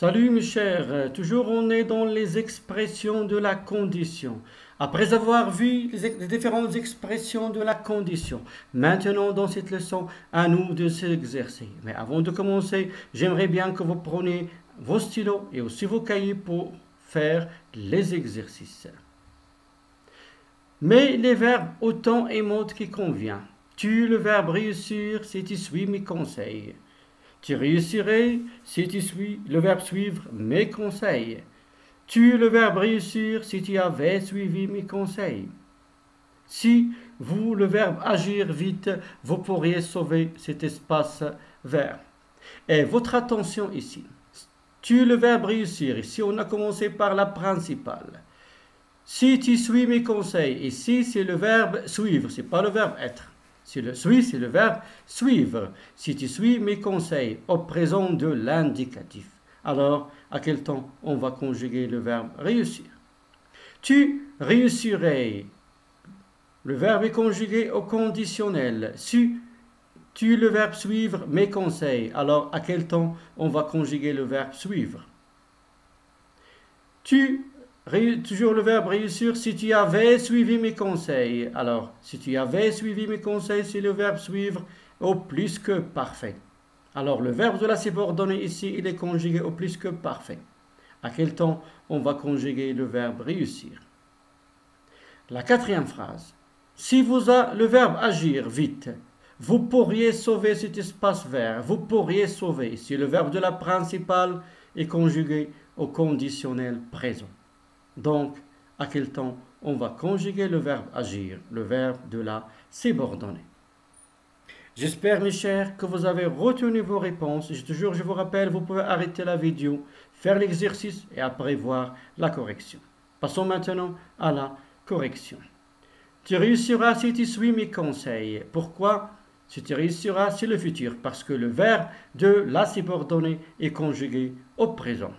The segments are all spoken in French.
Salut mes chers, toujours on est dans les expressions de la condition. Après avoir vu les différentes expressions de la condition, maintenant dans cette leçon, à nous de s'exercer. Mais avant de commencer, j'aimerais bien que vous preniez vos stylos et aussi vos cahiers pour faire les exercices. Mais les verbes autant et mots qui convient. Tu le verbe réussir si tu suis mes conseils. Tu réussirais si tu suis le verbe suivre mes conseils. Tu le verbe réussir si tu avais suivi mes conseils. Si vous le verbe agir vite, vous pourriez sauver cet espace vert. Et votre attention ici. Tu le verbe réussir. Ici, on a commencé par la principale. Si tu suis mes conseils, ici, c'est le verbe suivre, c'est pas le verbe être. Si le suis, c'est le verbe suivre. Si tu suis mes conseils au présent de l'indicatif. Alors, à quel temps on va conjuguer le verbe réussir? Tu réussirais. Le verbe est conjugué au conditionnel. Si tu le verbe suivre mes conseils. Alors, à quel temps on va conjuguer le verbe suivre? Toujours le verbe réussir, si tu avais suivi mes conseils. Alors, si tu avais suivi mes conseils, c'est le verbe suivre au plus que parfait. Alors, le verbe de la subordonnée ici, il est conjugué au plus que parfait. À quel temps on va conjuguer le verbe réussir? La quatrième phrase. Si vous avez le verbe agir vite, vous pourriez sauver cet espace vert. Vous pourriez sauver. Si le verbe de la principale est conjugué au conditionnel présent. Donc, à quel temps on va conjuguer le verbe agir, le verbe de la subordonnée? J'espère, mes chers, que vous avez retenu vos réponses. Je vous rappelle, vous pouvez arrêter la vidéo, faire l'exercice et après voir la correction. Passons maintenant à la correction. Tu réussiras si tu suis mes conseils. Pourquoi? Si tu réussiras, c'est le futur, parce que le verbe de la subordonnée est conjugué au présent.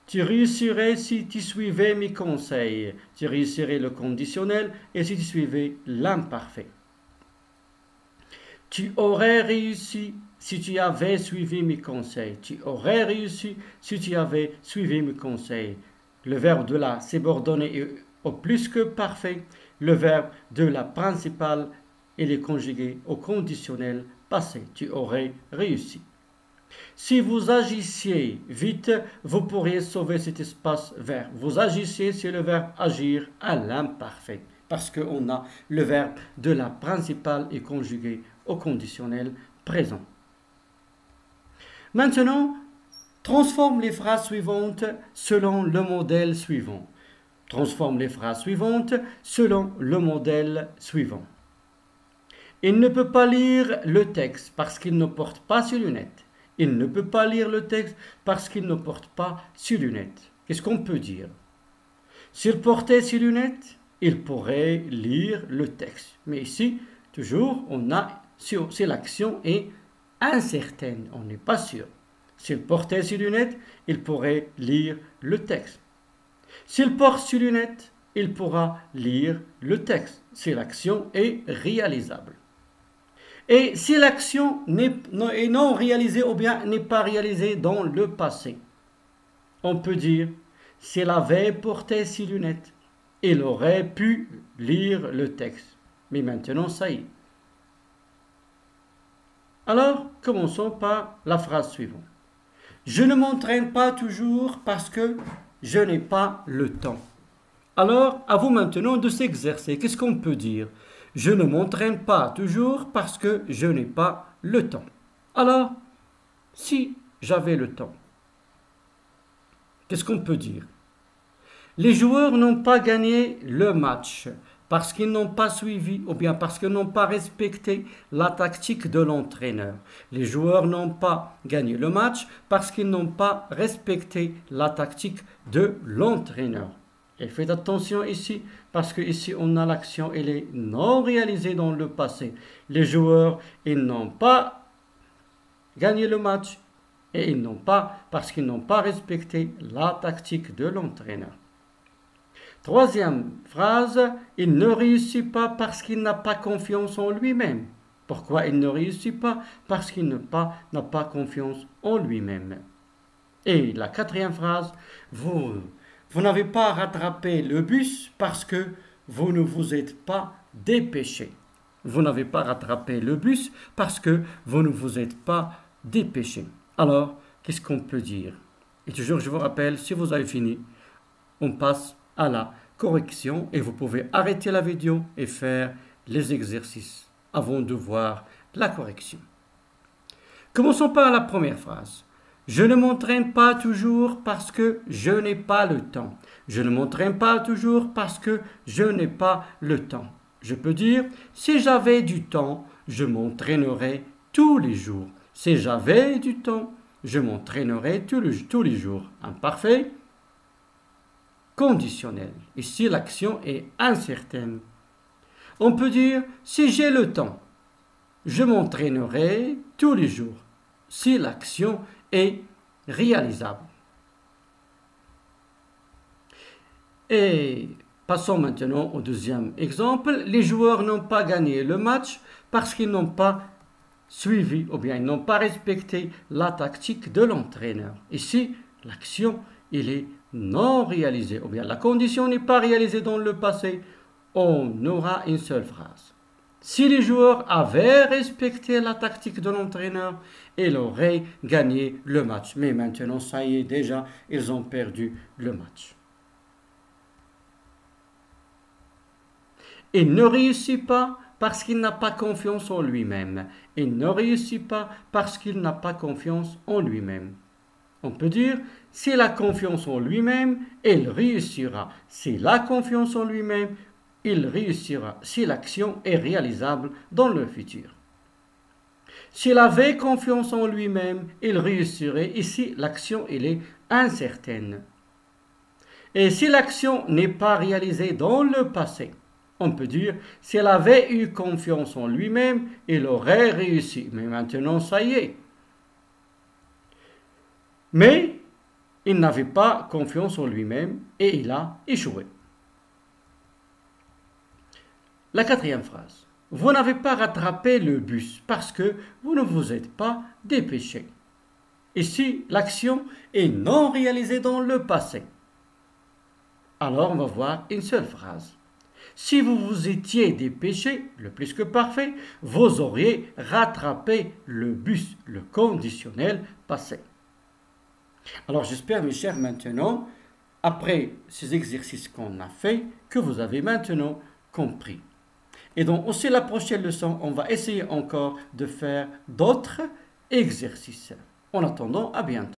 Tu réussirais si tu suivais mes conseils. Tu réussirais le conditionnel et si tu suivais l'imparfait. Tu aurais réussi si tu avais suivi mes conseils. Tu aurais réussi si tu avais suivi mes conseils. Le verbe de la subordonnée est au plus que parfait. Le verbe de la principale, il est conjugué au conditionnel passé. Tu aurais réussi. Si vous agissiez vite, vous pourriez sauver cet espace vert. Vous agissiez, c'est le verbe agir à l'imparfait. Parce qu'on a le verbe de la principale est conjugué au conditionnel présent. Maintenant, transforme les phrases suivantes selon le modèle suivant. Transforme les phrases suivantes selon le modèle suivant. Il ne peut pas lire le texte parce qu'il ne porte pas ses lunettes. Il ne peut pas lire le texte parce qu'il ne porte pas ses lunettes. Qu'est-ce qu'on peut dire? S'il portait ses lunettes, il pourrait lire le texte. Mais ici, toujours, si l'action est incertaine, on n'est pas sûr. S'il portait ses lunettes, il pourrait lire le texte. S'il porte ses lunettes, il pourra lire le texte. Si l'action est réalisable. Et si l'action est non réalisée ou bien n'est pas réalisée dans le passé, on peut dire, s'il avait porté ses lunettes, il aurait pu lire le texte. Mais maintenant, ça y est. Alors, commençons par la phrase suivante. Je ne m'entraîne pas toujours parce que je n'ai pas le temps. Alors, à vous maintenant de s'exercer. Qu'est-ce qu'on peut dire? Je ne m'entraîne pas toujours parce que je n'ai pas le temps. Alors, si j'avais le temps, qu'est-ce qu'on peut dire? Les joueurs n'ont pas gagné le match parce qu'ils n'ont pas suivi ou bien parce qu'ils n'ont pas respecté la tactique de l'entraîneur. Les joueurs n'ont pas gagné le match parce qu'ils n'ont pas respecté la tactique de l'entraîneur. Et faites attention ici, parce que ici on a l'action, elle est non réalisée dans le passé. Les joueurs, ils n'ont pas gagné le match et ils n'ont pas, parce qu'ils n'ont pas respecté la tactique de l'entraîneur. Troisième phrase, il ne réussit pas parce qu'il n'a pas confiance en lui-même. Pourquoi il ne réussit pas? Parce qu'il n'a pas confiance en lui-même. Et la quatrième phrase, vous n'avez pas rattrapé le bus parce que vous ne vous êtes pas dépêché. Vous n'avez pas rattrapé le bus parce que vous ne vous êtes pas dépêché. Alors, qu'est-ce qu'on peut dire? Et toujours, je vous rappelle, si vous avez fini, on passe à la correction et vous pouvez arrêter la vidéo et faire les exercices avant de voir la correction. Commençons par la première phrase. Je ne m'entraîne pas toujours parce que je n'ai pas le temps. Je ne m'entraîne pas toujours parce que je n'ai pas le temps. Je peux dire, si j'avais du temps, je m'entraînerais tous les jours. Si j'avais du temps, je m'entraînerais tous les jours. Imparfait, conditionnel. Ici, l'action est incertaine. On peut dire, si j'ai le temps, je m'entraînerai tous les jours. Si l'action est réalisable. Et passons maintenant au deuxième exemple. Les joueurs n'ont pas gagné le match parce qu'ils n'ont pas suivi ou bien ils n'ont pas respecté la tactique de l'entraîneur. Ici, l'action, il est non réalisée ou bien la condition n'est pas réalisée dans le passé. On aura une seule phrase. Si les joueurs avaient respecté la tactique de l'entraîneur, ils auraient gagné le match. Mais maintenant, ça y est, déjà, ils ont perdu le match. Il ne réussit pas parce qu'il n'a pas confiance en lui-même. Il ne réussit pas parce qu'il n'a pas confiance en lui-même. On peut dire, s'il a confiance en lui-même, il réussira. S'il a confiance en lui-même, il réussira si l'action est réalisable dans le futur. S'il avait confiance en lui-même, il réussirait. Ici, l'action elle est incertaine. Et si l'action n'est pas réalisée dans le passé, on peut dire, s'il avait eu confiance en lui-même, il aurait réussi. Mais maintenant, ça y est. Mais il n'avait pas confiance en lui-même et il a échoué. La quatrième phrase. Vous n'avez pas rattrapé le bus parce que vous ne vous êtes pas dépêché. Ici, l'action est non réalisée dans le passé. Alors, on va voir une seule phrase. Si vous vous étiez dépêché, le plus que parfait, vous auriez rattrapé le bus, le conditionnel passé. Alors, j'espère, mes chers, maintenant, après ces exercices qu'on a fait, que vous avez maintenant compris. Et donc, aussi la prochaine leçon, on va essayer encore de faire d'autres exercices. En attendant, à bientôt.